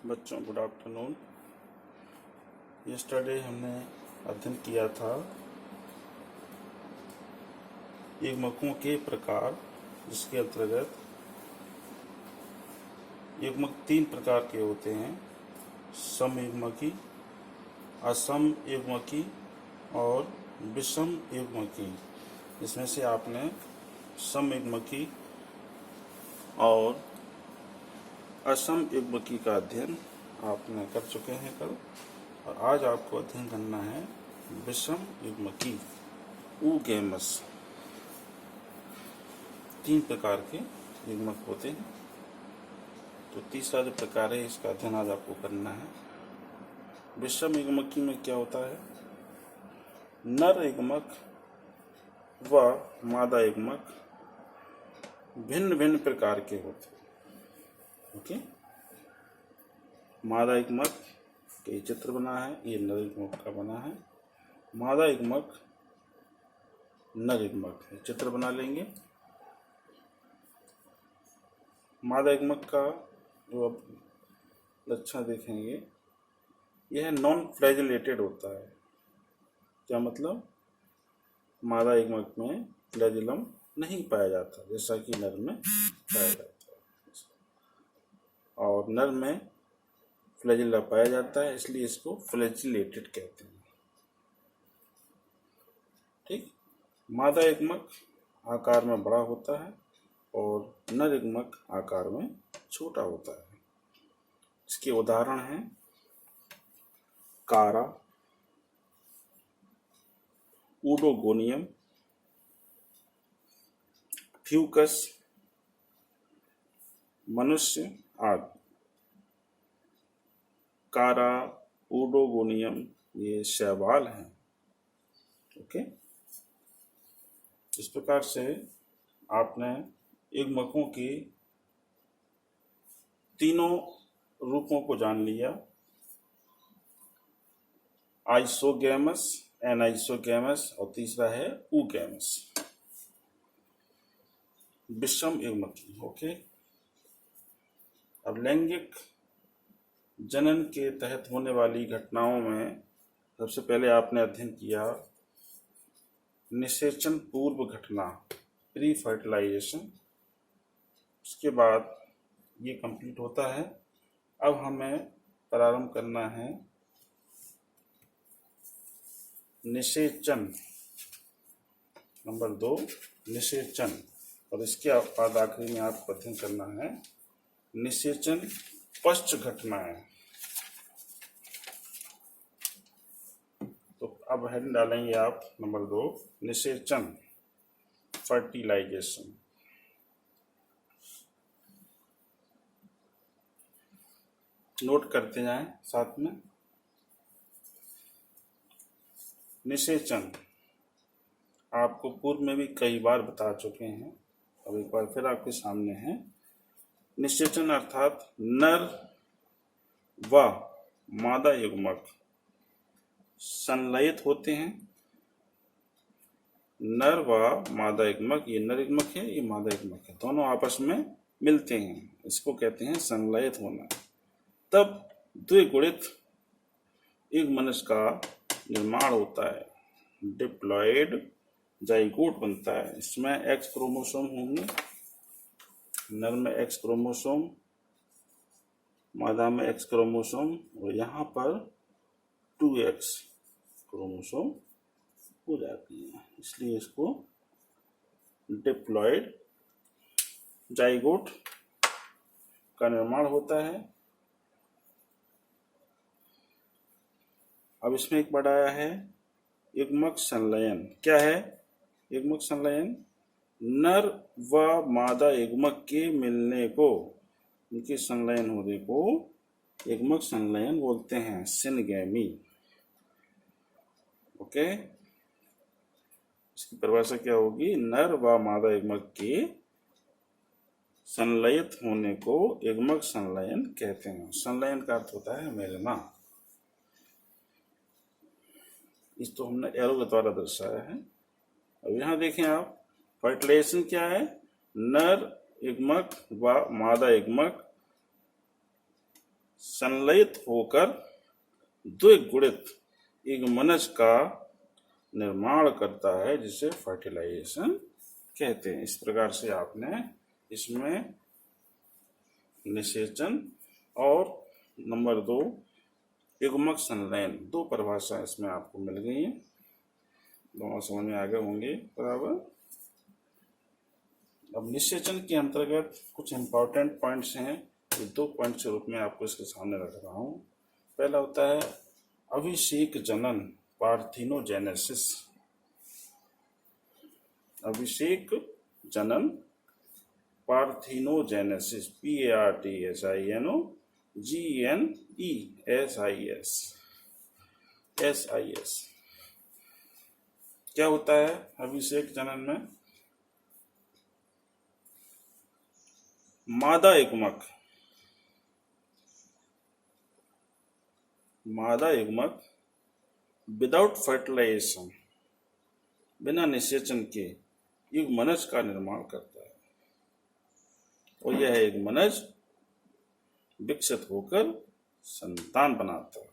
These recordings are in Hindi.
बच्चों गुड आफ्टरनून। यस्टरडे हमने अध्ययन किया था युग्मकों के प्रकार, जिसके अंतर्गत युग्मक 3 प्रकार के होते हैं: समयुग्मकी, असमयुग्मकी और विषम युग्मकी। इसमें से आपने समयुग्मकी और असम युग्मकी का अध्ययन आपने कर चुके हैं कल, और आज आपको अध्ययन करना है विषम युग्मकी, ऊगैमस। 3 प्रकार के युग्मक होते हैं, तो तीसरा जो प्रकार है इसका अध्ययन आज आपको करना है। विषम युग्मकी में क्या होता है? नर युग्मक व मादा युग्मक भिन्न भिन्न प्रकार के होते हैं। ओके, मादा युग्मक के चित्र बना है, ये नर युग्मक का बना है। मादा युग्मक, नर युग्मक चित्र बना लेंगे। मादा युग्मक का जो अब लक्षण देखेंगे, यह नॉन फ्लैजिलेटेड होता है। क्या मतलब? मादा युग्मक में फ्लैजिलम नहीं पाया जाता, जैसा कि नर में पाया जाता है, और नर में फ्लैजिला पाया जाता है, इसलिए इसको फ्लैजिलेटेड कहते हैं। ठीक। मादा युग्मक आकार में बड़ा होता है और नर युग्मक आकार में छोटा होता है। इसके उदाहरण हैं कारा, ऊडोगोनियम, फ्यूकस, मनुष्य आदि। कारा, ऊडोगोनियम ये शैवाल हैं। ओके, इस प्रकार से आपने युग्मकों की तीनों रूपों को जान लिया: आइसोगैमस, एनाइसोगैमस और तीसरा है ऊगैमस, विषम युग्मकी। ओके, अब लैंगिक जनन के तहत होने वाली घटनाओं में सबसे पहले आपने अध्ययन किया निषेचन पूर्व घटना, प्री फर्टिलाइजेशन। उसके बाद ये कंप्लीट होता है। अब हमें प्रारंभ करना है निषेचन, नंबर 2 निषेचन, और इसके बाद आखिरी में आपको अध्ययन करना है निषेचन पश्च घटनाएं। तो अब हेडिंग डालेंगे आप नंबर 2 निषेचन, फर्टिलाइजेशन। नोट करते जाएं साथ में। निषेचन आपको पूर्व में भी कई बार बता चुके हैं, अब एक बार फिर आपके सामने है। निषेचन अर्थात नर व मादा युग्मक संलयित होते हैं। नर व मादा युग्मक, ये नर युग्मक है, ये मादा युग्मक है, दोनों आपस में मिलते हैं, इसको कहते हैं संलयित होना। तब द्विगुणित युग्मनज का निर्माण होता है, डिप्लॉयड जाइगोट बनता है। इसमें एक्स क्रोमोसोम होंगे, नर में एक्स क्रोमोसोम, मादा में एक्स क्रोमोसोम, और यहाँ पर 2x क्रोमोसोम हो जाती है, इसलिए इसको डिप्लॉयड जाइगोट का निर्माण होता है। अब इसमें एक वर्ड आया है युग्मक संलयन। क्या है युग्मक संलयन? नर व मादा युग्मक के मिलने को, उनके संलयन होने को युग्मक संलयन बोलते हैं, सिनगैमी। ओके, इसकी परिभाषा क्या होगी? नर व मादा युग्मक के संलयित होने को युग्मक संलयन कहते हैं। संलयन का अर्थ होता है मिलना। इस तो हमने एरो के द्वारा दर्शाया है। अब यहाँ देखें आप, फर्टिलाइजेशन क्या है? नर युग्मक व मादा युग्मक संलयित होकर द्विगुणित युग्मनज का निर्माण करता है, जिसे फर्टिलाइजेशन कहते हैं। इस प्रकार से आपने इसमें निषेचन और नंबर 2 युग्मक संलयन, 2 परिभाषा इसमें आपको मिल गई है। दोनों समझ में आ गए होंगे बराबर। अब निषेचन के अंतर्गत कुछ इंपॉर्टेंट पॉइंट्स हैं, ये 2 पॉइंट के रूप में आपको इसके सामने रख रहा हूँ। पहला होता है अभिषेक जनन पार्थिनोजेनेसिस। अभिषेक जनन पार्थिनोजेनेसिस, PARTHINOGENESIS। क्या होता है अभिषेक जनन में? मादा युग्मक विदाउट फर्टिलाइजेशन, बिना निषेचन के युग्मनज का निर्माण करता है, और यह युग्मनज विकसित होकर संतान बनाता है।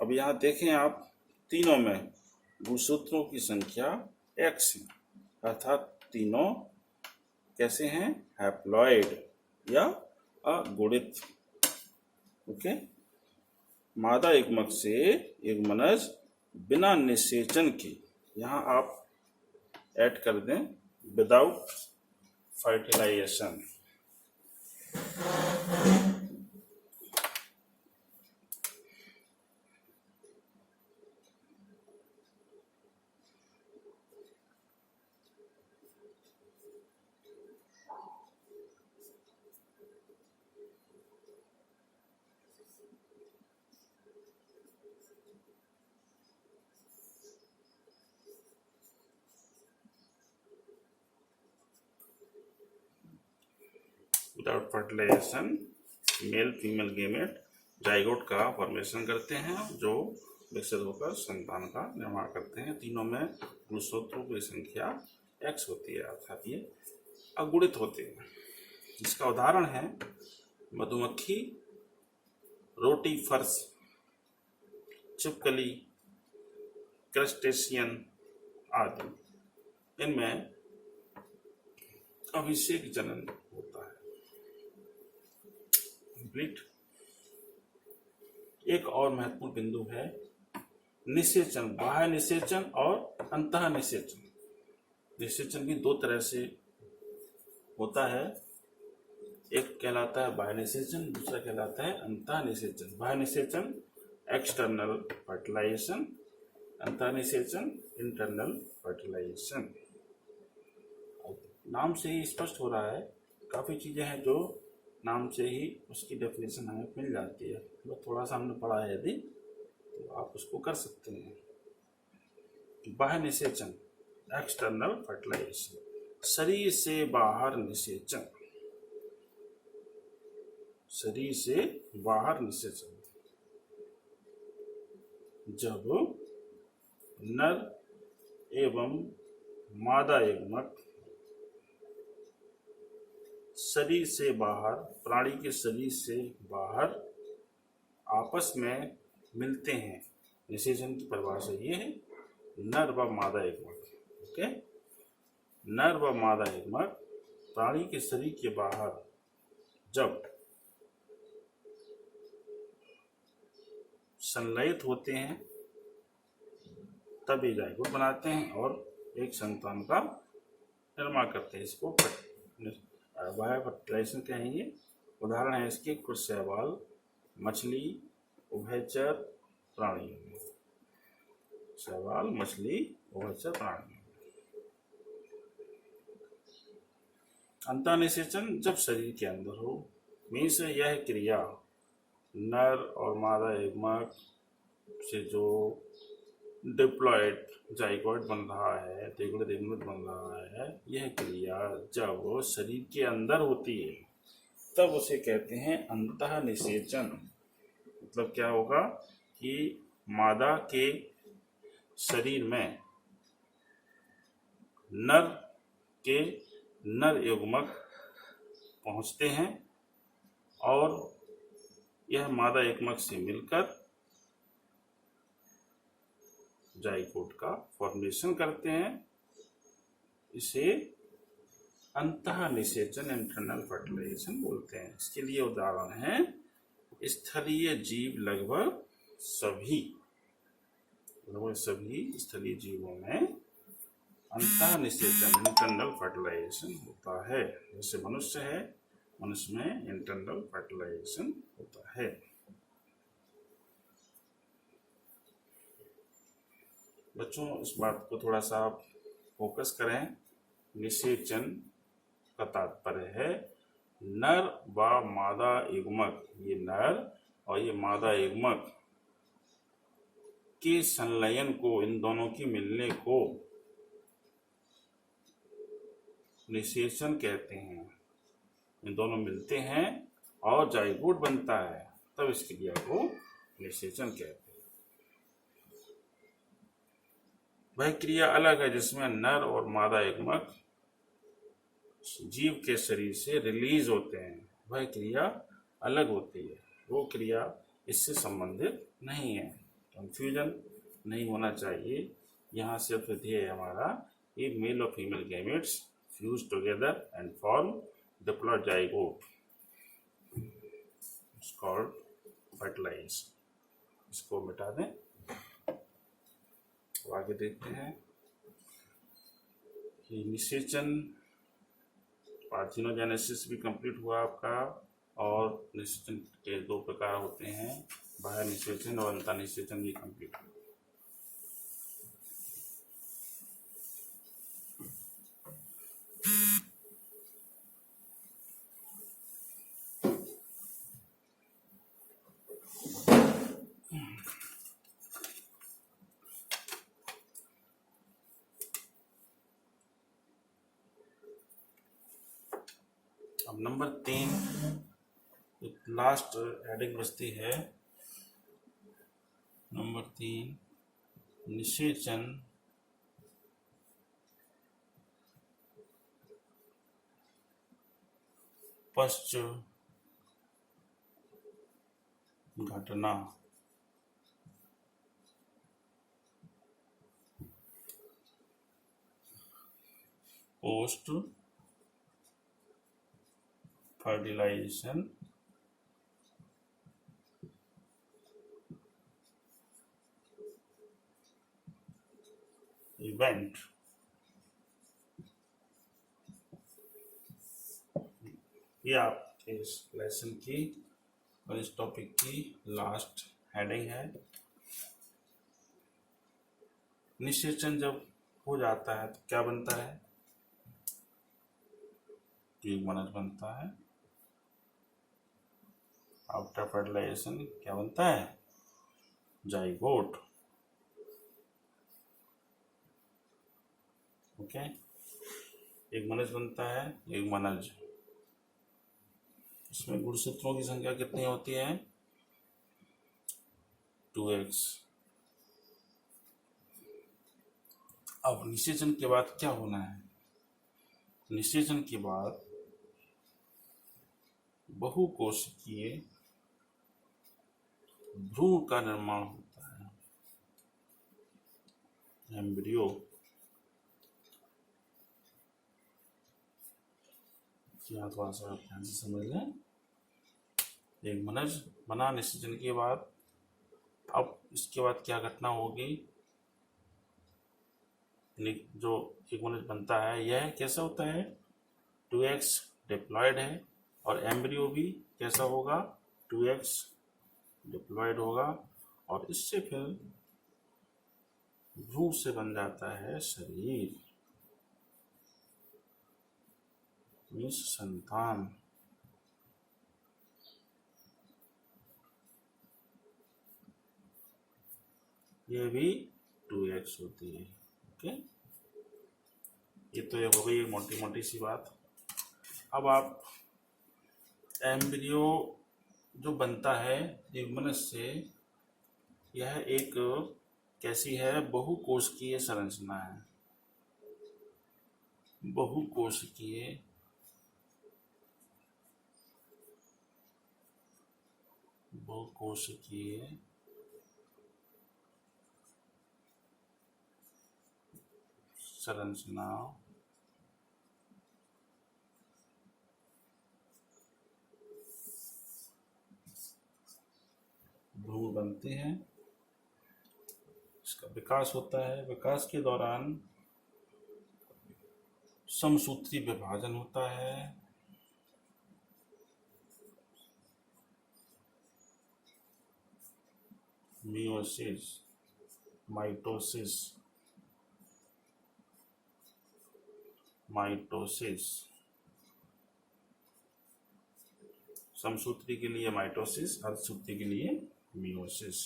अब यहाँ देखें आप, तीनों में गुणसूत्रों की संख्या x है, अर्थात तीनों कैसे हैं? हैप्लॉइड या अगुणित। ओके, मादा युग्मक से युग्मनज बिना निषेचन के, यहाँ आप ऐड कर दें without fertilization. Without fertilization male female gamete zygote का फॉर्मेशन करते हैं, जो विकसित होकर संतान का निर्माण करते हैं। तीनों में गुणसूत्रों की संख्या x होती है, अर्थात ये अगुणित होते हैं। इसका उदाहरण है मधुमक्खी, रोटीफर्स, छिपकली, क्रस्टेशियन आदि। इनमें अभिषेक जनन होता है। कंप्लीट। एक और महत्वपूर्ण बिंदु है निषेचन, बाह्य निषेचन और अंतः निषेचन। निषेचन भी 2 तरह से होता है, एक कहलाता है बाह्य निषेचन, दूसरा कहलाता है अंतः निषेचन। बाह्य निषेचन एक्सटर्नल फर्टिलाइजेशन, अंतः निषेचन इंटरनल फर्टिलाइजेशन। नाम से ही स्पष्ट हो रहा है, काफी चीजें हैं जो नाम से ही उसकी डेफिनेशन हमें मिल जाती है। तो थोड़ा सा हमने पढ़ा है यदि, तो आप उसको कर सकते हैं। बाह्य निषेचन एक्सटर्नल फर्टिलाइजेशन, शरीर से बाहर निषेचन। शरीर से बाहर निषेचन जब नर एवं मादा युग्मक शरीर से बाहर, प्राणी के शरीर से बाहर आपस में मिलते हैं। निषेचन की परिभाषा ये है, नर व मादा युग्मक। ओके, नर व मादा युग्मक प्राणी के शरीर के बाहर जब संलयित होते हैं, तब ये जाइगोट बनाते हैं और एक संतान का निर्माण करते हैं। इसको बाह्य फर्टिलाइजेशन कहेंगे। उदाहरण है इसके कुछ शैवाल, मछली, उभयचर प्राणी। शैवाल, मछली, उभयचर प्राणी। अंतः निषेचन जब शरीर के अंदर हो, मीन्स यह क्रिया नर और मादा युग्मक से जो डिप्लॉयड जाइगोट बन रहा है, द्विगुणित युग्मक बन रहा है, यह क्रिया जब शरीर के अंदर होती है तब उसे कहते हैं अंतः निषेचन। मतलब क्या होगा कि मादा के शरीर में नर युग्मक पहुंचते हैं और यह मादा एकमक से मिलकर जाइगोट का फॉर्मेशन करते हैं। इसे अंतः निषेचन इंटरनल फर्टिलाइजेशन बोलते हैं। इसके लिए उदाहरण है स्थलीय जीव। लगभग सभी स्थलीय जीवों में अंतः निषेचन इंटरनल फर्टिलाइजेशन होता है। जैसे मनुष्य है, मनुष्य में इंटरनल फर्टिलाइजेशन होता है। बच्चों, इस बात को थोड़ा सा आप फोकस करें। निषेचन का तात्पर्य है नर व मादा युग्मक, ये नर और ये मादा युग्मक के संलयन को, इन दोनों की मिलने को निषेचन कहते हैं। इन दोनों मिलते हैं और जाइगोट बनता है, तब इस क्रिया को निषेचन कहते हैं। वह क्रिया अलग है जिसमें नर और मादा युग्मक जीव के शरीर से रिलीज होते हैं। वह क्रिया अलग होती है, वो क्रिया इससे संबंधित नहीं है। कंफ्यूजन नहीं होना चाहिए। यहाँ सिर्फ ध्येय हमारा एक मेल और female gametes fuse together and form diploid zygote, it's called fertilization. इसको मिटा दें। तो आगे देखते हैं कि निषेचन, पार्थिनोजेनेसिस भी कंप्लीट हुआ आपका। और निषेचन के दो प्रकार होते हैं, बाह्य निषेचन और अंतः निषेचन भी कंप्लीट हुआ। अब नंबर 3, लास्ट हेडिंग बचती है। नंबर 3, निषेचन पश्च घटना। Post fertilization event. ये आपके इस लेसन की और इस टॉपिक की लास्ट हेडिंग है। निषेचन जब हो जाता है तो क्या बनता है? ट्यूबमनस बनता है। आफ्टर फर्टिलाइजेशन क्या बनता है? जाइगोट। ओके, एक मनज बनता है, एक मनज। इसमें गुणसूत्रों की संख्या कितनी होती है? 2x। अब निषेचन के बाद क्या होना है? निषेचन के बाद बहुकोशिकीय भ्रूण का निर्माण होता है, एम्ब्रियो। यहाँ थोड़ा सा ध्यान से समझ लें। एक मनज बना निषेचन के बाद, अब इसके बाद क्या घटना होगी? जो एक मनज बनता है यह कैसा होता है? 2x डिप्लॉयड है, और एम्ब्रियो भी कैसा होगा? 2x डिप्लॉयड होगा, और इससे फिर भ्रूण से बन जाता है शरीर, मीन्स संतान। ये भी 2x होती है। ओके, ये तो ये हो गई मोटी मोटी सी बात। अब आप एम्ब्रियो जो बनता है युग्मनज से, यह एक कैसी है? बहुकोशिकीय संरचना है। बहुकोशिकीय संरचना भ्रूण बनते हैं, इसका विकास होता है। विकास के दौरान समसूत्री विभाजन होता है, मियोसिस, माइटोसिस, समसूत्री के लिए माइटोसिस, अर्धसूत्री के लिए मियोसिस।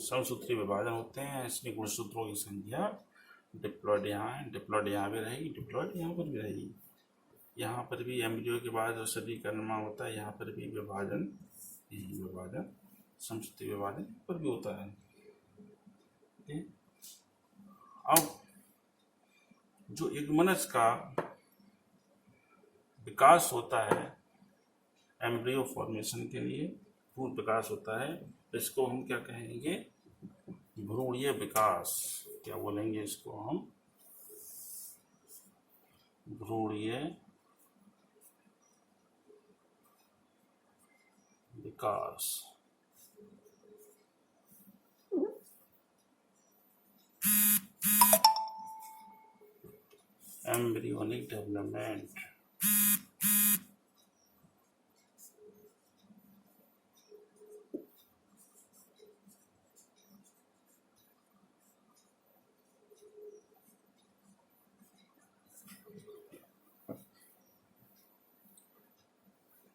समसूत्री विभाजन होते हैं, इसमें गुणसूत्रों की संख्या डिप्लॉइड यहाँ है, डिप्लॉइड यहाँ भी रहेगी, डिप्लॉइड यहाँ पर भी रहेगी। यहाँ पर भी एम्ब्रियो के बाद जो शरीर का निर्माण होता है, यहाँ पर भी विभाजन, यही विभाजन, समसूत्री विभाजन पर भी होता है। अब जो एगमनज का विकास होता है एम्ब्रियो फॉर्मेशन के लिए, भ्रूण विकास होता है, इसको हम क्या कहेंगे? भ्रूणीय विकास। क्या बोलेंगे इसको हम? भ्रूणीय विकास। Embryonic development.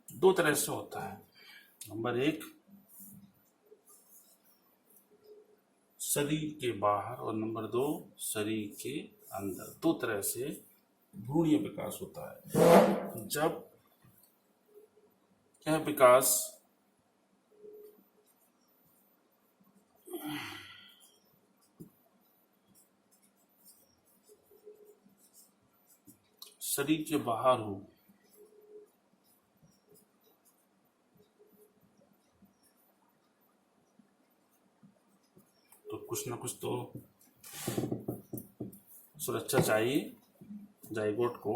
दो तरह से होता है। नंबर एक, शरीर के बाहर, और नंबर दो, शरीर के अंदर। दो तरह से भ्रूणीय विकास होता है। जब यह विकास शरीर के बाहर हो, तो कुछ ना कुछ तो सुरक्षा चाहिए जाइगोट को।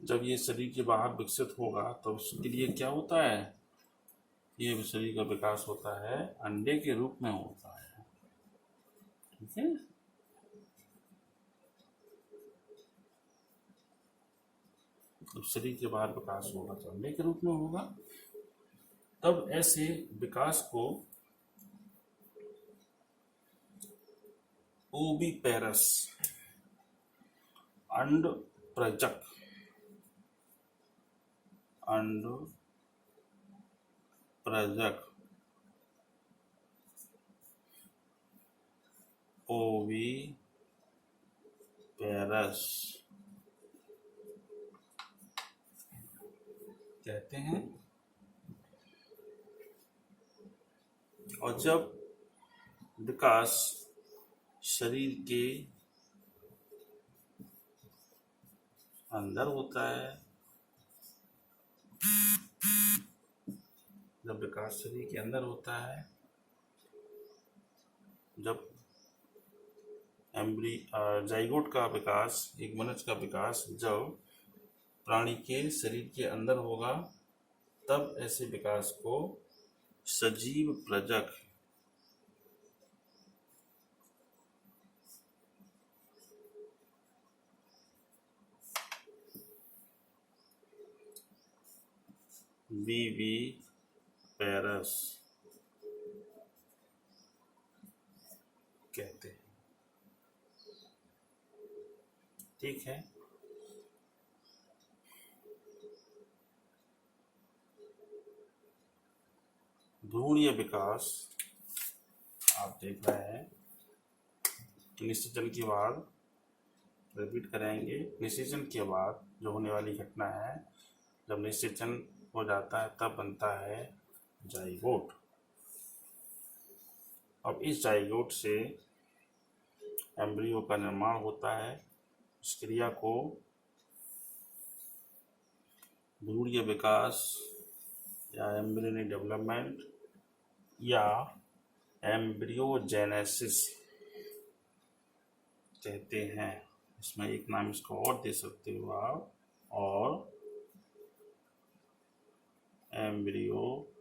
जब ये शरीर के बाहर विकसित होगा तो उसके लिए क्या होता है? ये शरीर का विकास होता है अंडे के रूप में होता है। ठीक है, जब शरीर के बाहर विकास होगा तो अंडे के रूप में होगा। तब ऐसे विकास को ओविपेरस, अंड प्रजक, ओविपेरस कहते हैं। और जब विकास शरीर के अंदर होता है, जब विकास शरीर के अंदर होता है, जब जाइगोट का विकास, एगमनज का विकास जब प्राणी के शरीर के अंदर होगा, तब ऐसे विकास को सजीव प्रजक, विविपेरस कहते हैं। ठीक है, भ्रूणीय विकास आप देख रहे हैं। निषेचन के बाद, रिपीट करेंगे, निषेचन के बाद जो होने वाली घटना है, जब निषेचन हो जाता है तब बनता है जाइगोट। अब इस जाइगोट से एम्ब्रियो का निर्माण होता है। इस क्रिया को भ्रूणीय विकास या एम्ब्रियोनिक डेवलपमेंट या एम्ब्रियोजेनेसिस कहते हैं। इसमें एक नाम इसको और दे सकते हो आप, और एम्ब्रियोजेनेसिस,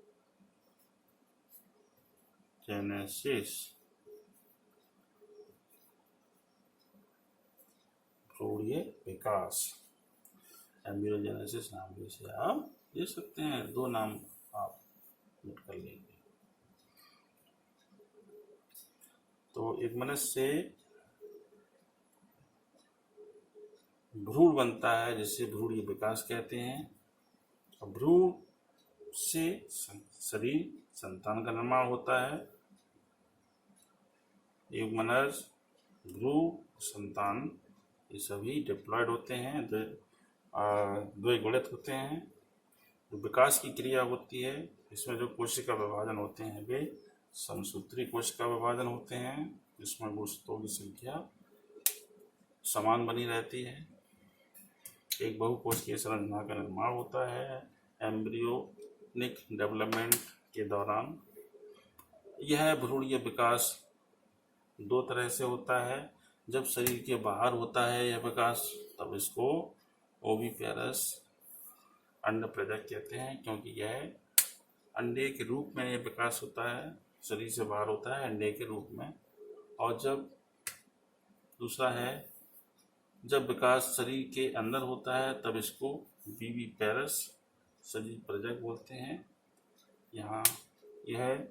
भ्रूणीय विकास। एम्ब्रियोजेनेसिस नाम भी से आप दे सकते हैं, दो नाम आप नोट कर लेंगे। तो एक मनुष्य से भ्रूण बनता है जिसे भ्रूणीय विकास कहते हैं। भ्रूण से शरीर संतान का निर्माण होता है। एक मनुष्य, भ्रूण, संतान, ये सभी डिप्लॉयड होते हैं, द्विगुणित होते हैं। जो विकास की क्रिया होती है, इसमें जो कोशिका विभाजन होते हैं वे समसूत्री कोशिका विभाजन होते हैं, जिसमें गुणसूत्रों की संख्या समान बनी रहती है। एक बहुकोशिकीय संरचना का निर्माण होता है एम्ब्रियोनिक डेवलपमेंट के दौरान। यह भ्रूणीय विकास दो तरह से होता है। जब शरीर के बाहर होता है यह विकास, तब इसको ओविपेरस अंड प्रजक कहते हैं, क्योंकि यह अंडे के रूप में यह विकास होता है, शरीर से बाहर होता है अंडे के रूप में। और जब दूसरा है, जब विकास शरीर के अंदर होता है तब इसको विविपेरस सजीव प्रजक बोलते हैं। यहाँ यह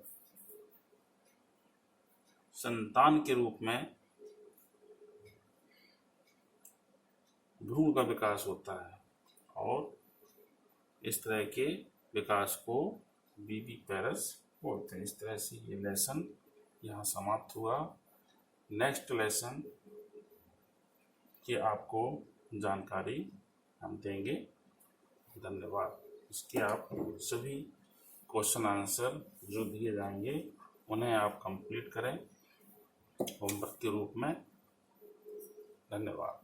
संतान के रूप में भ्रूण का विकास होता है, और इस तरह के विकास को विविपेरस बोलते हैं। इस तरह से ये लेसन यहाँ समाप्त हुआ। नेक्स्ट लेसन की आपको जानकारी हम देंगे। धन्यवाद। इसके आप सभी क्वेश्चन आंसर जो दिए जाएंगे उन्हें आप कंप्लीट करें होमवर्क के रूप में। धन्यवाद।